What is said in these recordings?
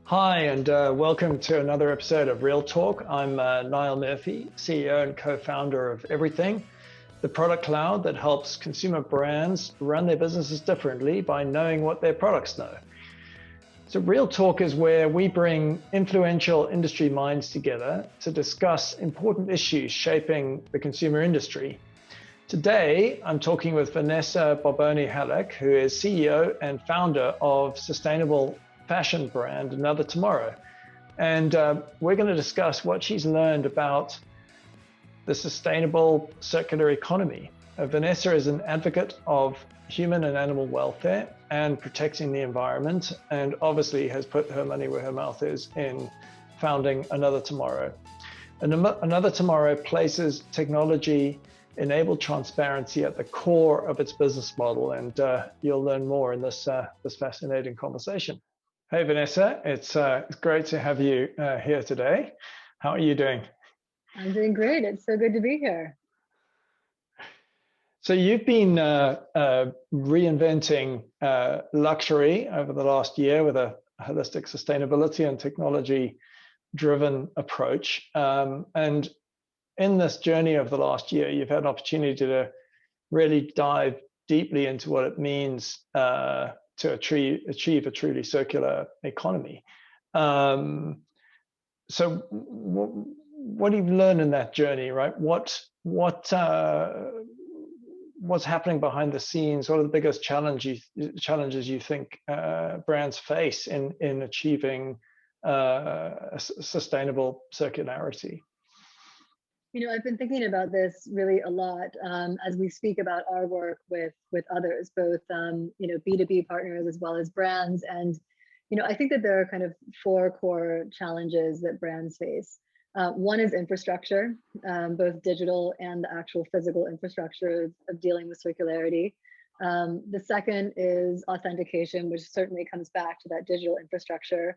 Hi, and welcome to another episode of Real Talk. I'm Niall Murphy, CEO and co-founder of EVRYTHNG, the product cloud that helps consumer brands run their businesses differently by knowing what their products know. So Real Talk is where we bring influential industry minds together to discuss important issues shaping the consumer industry. Today, I'm talking with Vanessa Barboni Hallik, who is CEO and founder of sustainable fashion brand Another Tomorrow. And we're going to discuss what she's learned about the sustainable circular economy. Vanessa is an advocate of human and animal welfare and protecting the environment, and obviously has put her money where her mouth is in founding Another Tomorrow. Another Tomorrow places technology-enabled transparency at the core of its business model, and you'll learn more in this fascinating conversation. Hey, Vanessa, it's great to have you here today. How are you doing? I'm doing great. It's so good to be here. So you've been reinventing luxury over the last year with a holistic sustainability and technology-driven approach. And in this journey of the last year, you've had an opportunity to really dive deeply into what it means to achieve a truly circular economy. So what do you learn in that journey, right? What's happening behind the scenes? What are the biggest challenges you think brands face in achieving sustainable circularity? You know, I've been thinking about this really a lot as we speak about our work with others, both B2B partners as well as brands. And I think that there are kind of four core challenges that brands face. One is infrastructure, both digital and the actual physical infrastructure of dealing with circularity. The second is authentication, which certainly comes back to that digital infrastructure.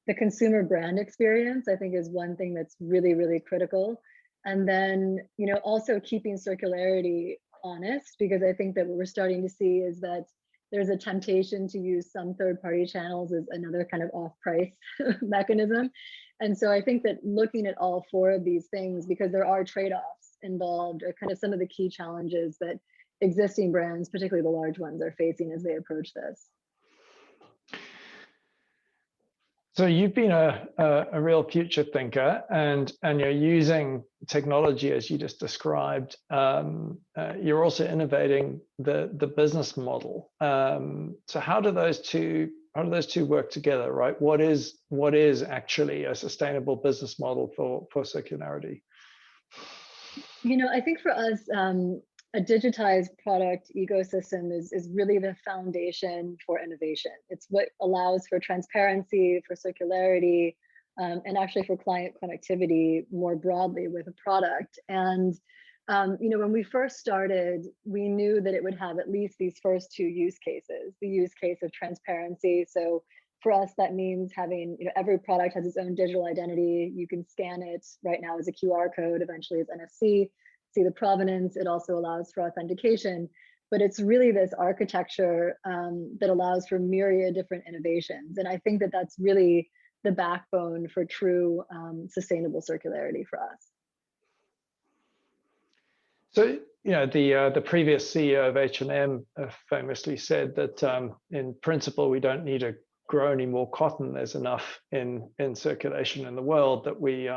The consumer brand experience, I think, is one thing that's really, really critical. And then, also keeping circularity honest, because I think that what we're starting to see is that there's a temptation to use some third-party channels as another kind of off-price mechanism. And so I think that looking at all four of these things, because there are trade-offs involved, are kind of some of the key challenges that existing brands, particularly the large ones, are facing as they approach this. So you've been a real future thinker, and you're using technology as you just described. You're also innovating the business model. So how do those two work together, right? What is actually a sustainable business model for circularity? I think for us, a digitized product ecosystem is really the foundation for innovation. It's what allows for transparency, for circularity, and actually for client connectivity more broadly with a product. And when we first started, we knew that it would have at least these first two use cases. The use case of transparency. So for us, that means having, every product has its own digital identity. You can scan it right now as a QR code, eventually as NFC. See the provenance. It also allows for authentication, but it's really this architecture that allows for myriad different innovations. And I think that that's really the backbone for true sustainable circularity for us. So, the previous CEO of H&M famously said that in principle, we don't need to grow any more cotton. There's enough in circulation in the world that we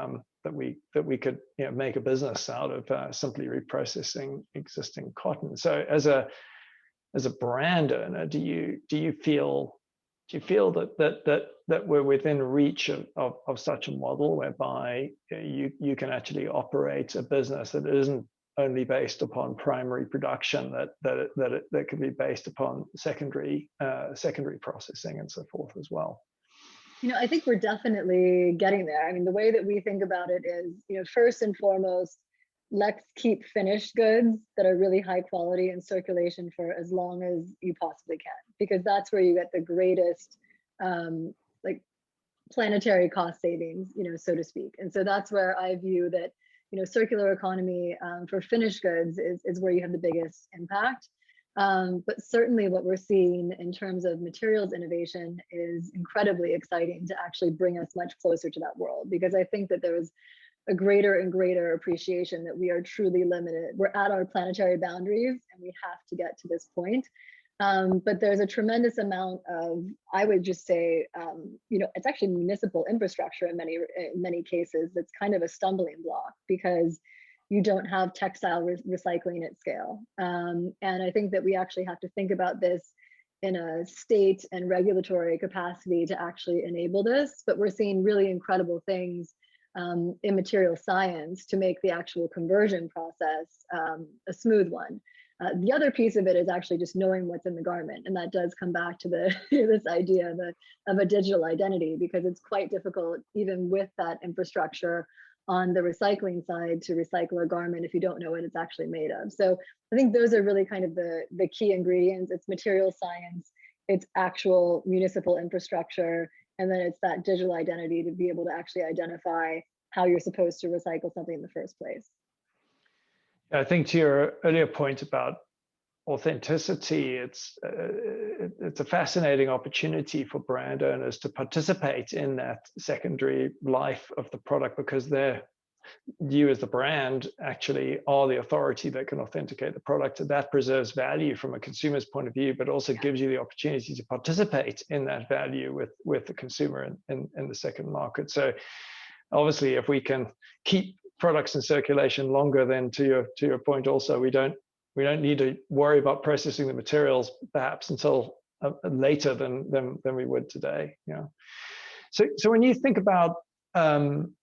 could make a business out of simply reprocessing existing cotton. So as a brand owner, do you feel that we're within reach of such a model whereby you can actually operate a business that isn't only based upon primary production, that could be based upon secondary processing and so forth as well? I think we're definitely getting there. I mean, the way that we think about it is, first and foremost, let's keep finished goods that are really high quality in circulation for as long as you possibly can, because that's where you get the greatest planetary cost savings, so to speak. And so that's where I view that, circular economy for finished goods is where you have the biggest impact. But certainly what we're seeing in terms of materials innovation is incredibly exciting to actually bring us much closer to that world, because I think that there is a greater and greater appreciation that we are truly limited. We're at our planetary boundaries and we have to get to this point. But there's a tremendous amount of, I would just say, it's actually municipal infrastructure in many cases that's kind of a stumbling block, because you don't have textile recycling at scale. And I think that we actually have to think about this in a state and regulatory capacity to actually enable this. But we're seeing really incredible things in material science to make the actual conversion process a smooth one. The other piece of it is actually just knowing what's in the garment. And that does come back to this idea of a digital identity, because it's quite difficult, even with that infrastructure on the recycling side, to recycle a garment if you don't know what it's actually made of. So I think those are really kind of the key ingredients. It's material science, it's actual municipal infrastructure, and then it's that digital identity to be able to actually identify how you're supposed to recycle something in the first place. I think to your earlier point about authenticity, it's a fascinating opportunity for brand owners to participate in that secondary life of the product, because you as the brand actually are the authority that can authenticate the product, and that preserves value from a consumer's point of view, but also gives you the opportunity to participate in that value with the consumer in the second market. So obviously, if we can keep products in circulation longer, then to your point also, we don't need to worry about processing the materials perhaps until later than we would today. Yeah. So when you think about kind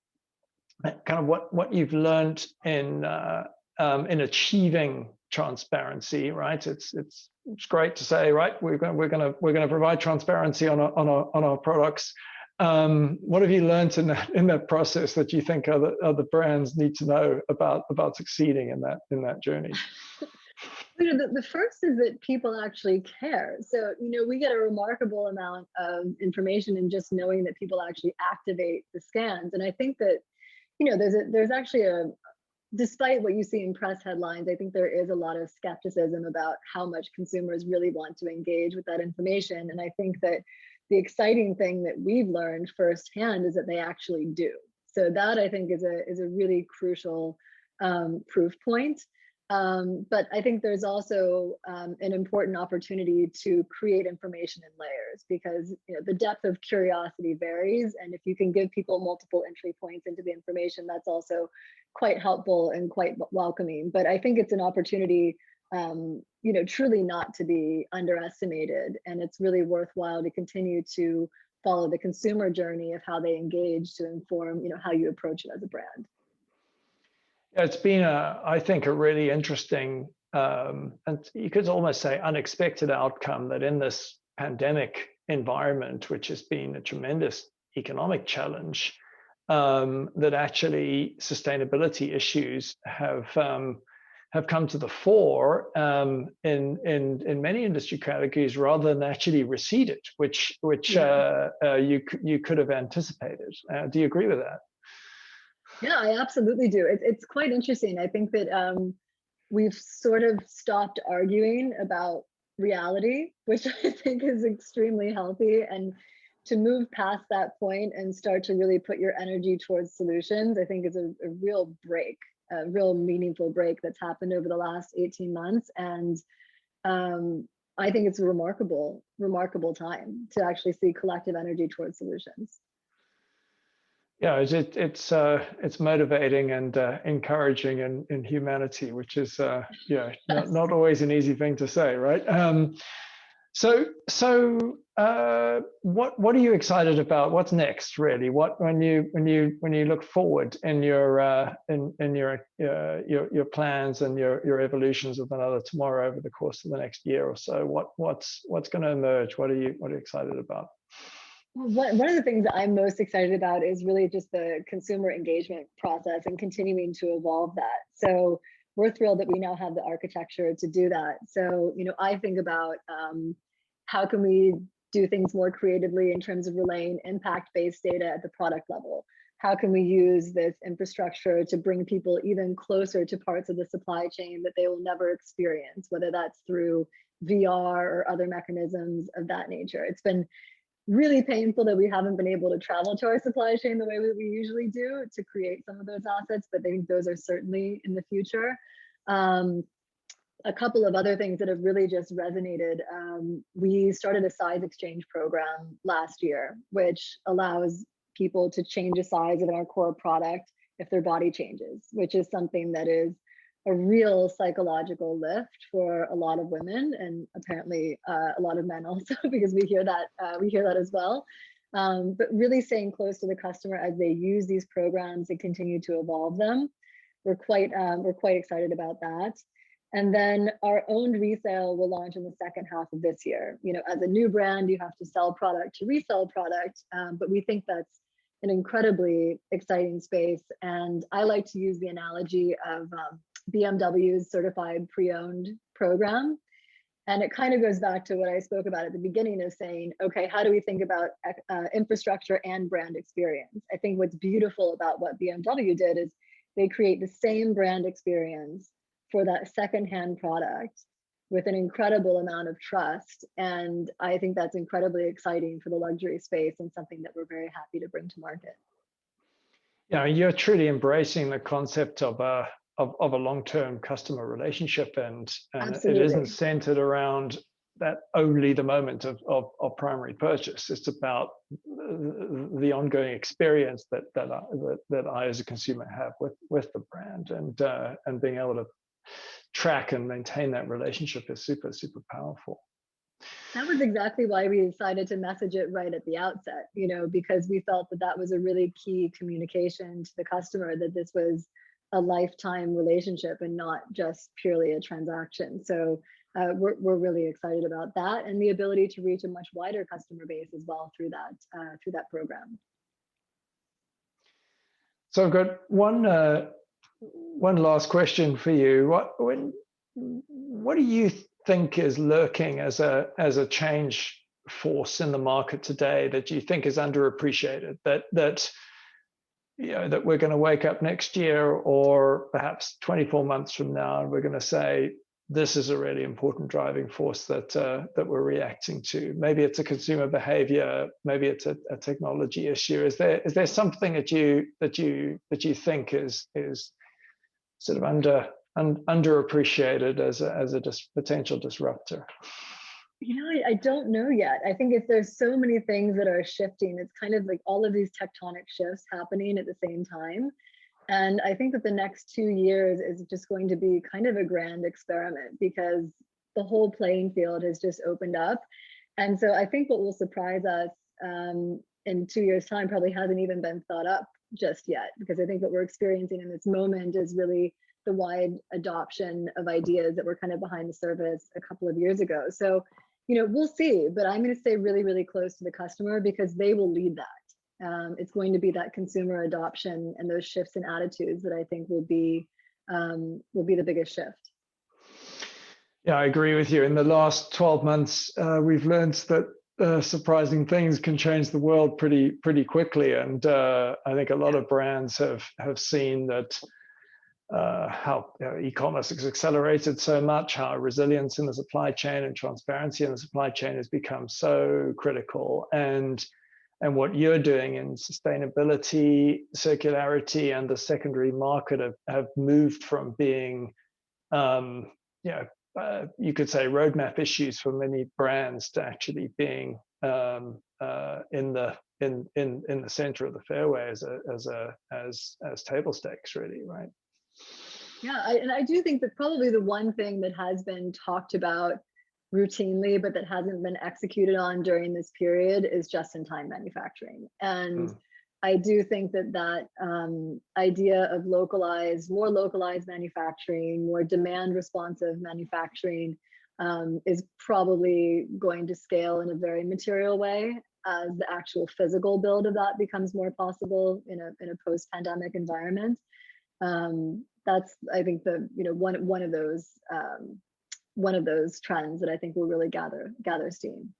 of what you've learned in achieving transparency, right? It's great to say, right, we're going to provide transparency on our products. What have you learned in that process that you think other brands need to know about succeeding in that journey? The first is that people actually care. So, we get a remarkable amount of information in just knowing that people actually activate the scans. And I think that, there's actually despite what you see in press headlines, I think there is a lot of skepticism about how much consumers really want to engage with that information. And I think that the exciting thing that we've learned firsthand is that they actually do. So that, I think, is a really crucial proof point. But I think there's also an important opportunity to create information in layers, because the depth of curiosity varies, and if you can give people multiple entry points into the information, that's also quite helpful and quite welcoming. But I think it's an opportunity truly not to be underestimated, and it's really worthwhile to continue to follow the consumer journey of how they engage to inform how you approach it as a brand. It's been I think a really interesting and you could almost say unexpected outcome that in this pandemic environment, which has been a tremendous economic challenge, that actually sustainability issues have come to the fore in many industry categories rather than actually receded, which you could have anticipated. Do you agree with that? Yeah, I absolutely do. It's quite interesting. I think that we've sort of stopped arguing about reality, which I think is extremely healthy. And to move past that point and start to really put your energy towards solutions, I think is a real break, a real meaningful break that's happened over the last 18 months. And I think it's a remarkable time to actually see collective energy towards solutions. Yeah, it's motivating and encouraging in humanity, which is not always an easy thing to say, right? So what are you excited about? What's next, really? What when you look forward in your plans and your evolutions of Another Tomorrow over the course of the next year or so? What's going to emerge? What are you excited about? One of the things that I'm most excited about is really just the consumer engagement process and continuing to evolve that. So we're thrilled that we now have the architecture to do that. So, I think about how can we do things more creatively in terms of relaying impact-based data at the product level? how can we use this infrastructure to bring people even closer to parts of the supply chain that they will never experience, whether that's through VR or other mechanisms of that nature. It's been really painful that we haven't been able to travel to our supply chain the way we usually do to create some of those assets, but I think those are certainly in the future. A couple of other things that have really just resonated. We started a size exchange program last year, which allows people to change a size of our core product if their body changes, which is something that is a real psychological lift for a lot of women, and apparently a lot of men also, because we hear that as well. But really staying close to the customer as they use these programs and continue to evolve them. We're quite excited about that. And then our owned resale will launch in the second half of this year. You know, as a new brand, you have to sell product to resell product, but we think that's an incredibly exciting space. And I like to use the analogy of BMW's certified pre-owned program. And it kind of goes back to what I spoke about at the beginning of saying, okay, how do we think about infrastructure and brand experience? I think what's beautiful about what BMW did is they create the same brand experience for that secondhand product with an incredible amount of trust. And I think that's incredibly exciting for the luxury space and something that we're very happy to bring to market. Yeah, you're truly embracing the concept of a long-term customer relationship, and it isn't centered around that only the moment of primary purchase. It's about the ongoing experience that I as a consumer have with the brand, and being able to track and maintain that relationship is super, super powerful. That was exactly why we decided to message it right at the outset, you know, because we felt that that was a really key communication to the customer, that this was a lifetime relationship and not just purely a transaction. So we're really excited about that, and the ability to reach a much wider customer base as well through that program. So I've got one last question for you. What do you think is lurking as a change force in the market today that you think is underappreciated, that you know, that we're going to wake up next year or perhaps 24 months from now and we're going to say, this is a really important driving force that we're reacting to? Maybe it's a consumer behavior, maybe it's a technology issue. Is there something that you think is sort of underappreciated as a potential disruptor? You know, I don't know yet. I think there's so many things that are shifting. It's kind of like all of these tectonic shifts happening at the same time. And I think that the next 2 years is just going to be kind of a grand experiment, because the whole playing field has just opened up. And so I think what will surprise us in 2 years' time probably hasn't even been thought up just yet, because I think what we're experiencing in this moment is really the wide adoption of ideas that were kind of behind the surface a couple of years ago. So, you know, we'll see, but I'm going to stay really, really close to the customer, because they will lead that. It's going to be that consumer adoption and those shifts in attitudes that I think will be the biggest shift. Yeah, I agree with you. In the last 12 months, we've learned that surprising things can change the world pretty quickly, and I think a lot of brands have seen that. How e-commerce has accelerated so much, how resilience in the supply chain and transparency in the supply chain has become so critical, and what you're doing in sustainability, circularity, and the secondary market have moved from being, you could say, roadmap issues for many brands to actually being in the center of the fairway as table stakes, really, right? Yeah, and I do think that probably the one thing that has been talked about routinely, but that hasn't been executed on during this period, is just-in-time manufacturing. And I do think that idea of more localized manufacturing, more demand-responsive manufacturing is probably going to scale in a very material way as the actual physical build of that becomes more possible in a post-pandemic environment. That's, I think, one of those trends that I think will really gather steam.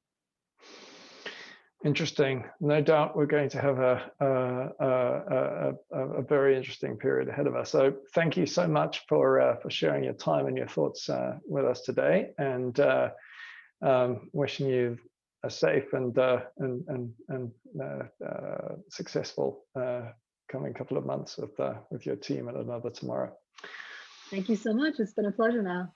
Interesting. No doubt we're going to have a very interesting period ahead of us. So thank you so much for sharing your time and your thoughts with us today, and wishing you a safe and successful coming couple of months with your team at Another Tomorrow. Thank you so much. It's been a pleasure now.